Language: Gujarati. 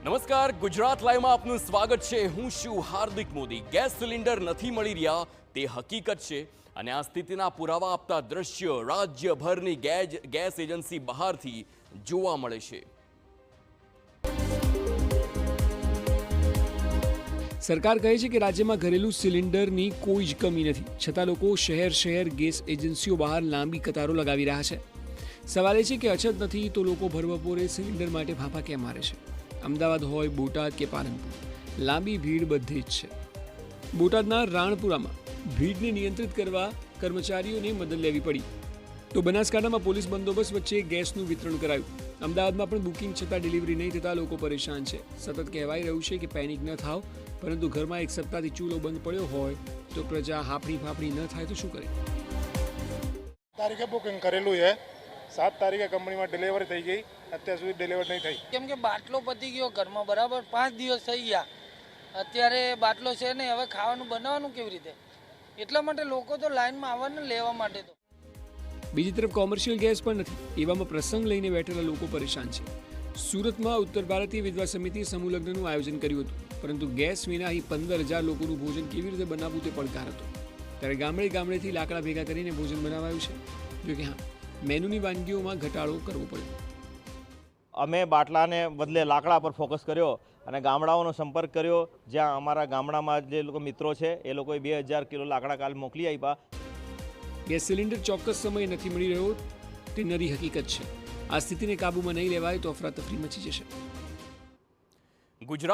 નમસ્કાર, ગુજરાત લાઈવમાં આપનું સ્વાગત છે। હું છું હાર્દિક મોદી। ગેસ સિલિન્ડર નથી મળી રહ્યા તે હકીકત છે અને આ સ્થિતિના પુરાવા આપતા દ્રશ્યો રાજ્યભરની ગેસ એજન્સી બહારથી જોવા મળે છે। સરકાર કહે છે કે રાજ્યમાં ઘરેલું સિલિન્ડરની કોઈ જ કમી નથી, છતાં લોકો શહેર ગેસ એજન્સીઓ બહાર લાંબી કતારો લગાવી રહ્યા છે। સવાલ એ છે કે અછત નથી તો લોકો ભરબપોરે સિલિન્ડર માટે ફાંફા કેમ મારે છે? અમદાવાદ હોય, બોટાદ કે પાલનપુર, લાંબી ભીડ બધે જ છે। બોટાદના રાણપુરામાં ભીડને નિયંત્રિત કરવા કર્મચારીઓને મદદ લેવી પડી, તો બનાસકાંઠામાં પોલીસ બંદોબસ્ત વચ્ચે ગેસનું વિતરણ કરાયું। અમદાવાદમાં પણ બુકિંગ છતાં ડિલિવરી નહીં થતાં લોકો પરેશાન છે। સતત કહેવાઈ રહ્યું છે કે પેનિક ન થાવ, પરંતુ ઘરમાં એક સપ્તાહથી ચૂલો બંધ પડ્યો હોય તો પ્રજા હાફડી ન થાય તો શું કરે? તારીખે બુકિંગ કરેલું છે, 7 તારીખે કંપનીમાં ડિલિવરી થઈ ગઈ, અત્યાર સુધી ડિલિવર નહીં થઈ। કેમ કે બાટલો પતી ગયો ઘરમાં, બરાબર 5 દિવસ થઈ ગયા, અત્યારે બાટલો છે નહીં, હવે ખાવાનું બનાવવાનું કેવી રીતે? એટલા માટે લોકો તો લાઈનમાં આવવાને લેવા માટે તો। બીજી તરફ કોમર્શિયલ ગેસ પણ નથી, એવામાં પ્રસંગ લઈને બેઠેલા લોકો પરેશાન છે। સુરતમાં ઉત્તર ભારતીય વિધવા સમિતિએ સમૂહ લગ્નનું આયોજન કર્યું હતું, પરંતુ ગેસ વિના અહીં 15,000 લોકોનું ભોજન કેવી રીતે બનાવવું તે પડકાર હતો। ત્યારે ગામડેથી લાકડા ભેગા કરીને ભોજન બનાવાયું છે, જોકે હા, મેનુની વાનગીઓમાં ઘટાડો કરવો પડ્યો। અમે બાટલાને બદલે લાકડા પર ફોકસ કર્યો અને ગામડાઓનો સંપર્ક કર્યો, જ્યાં અમારા ગામડામાં જે લોકો મિત્રો છે એ લોકોએ 2000 કિલો લાકડા કાલ મોકલી આપ્યા। ગેસ સિલિન્ડર ચોક્કસ સમયે નથી મળી રહ્યો તે નરી હકીકત છે। આ સ્થિતિને કાબૂમાં નહીં લેવાય તો અફરાતફરી મચી જશે। ગુજરાત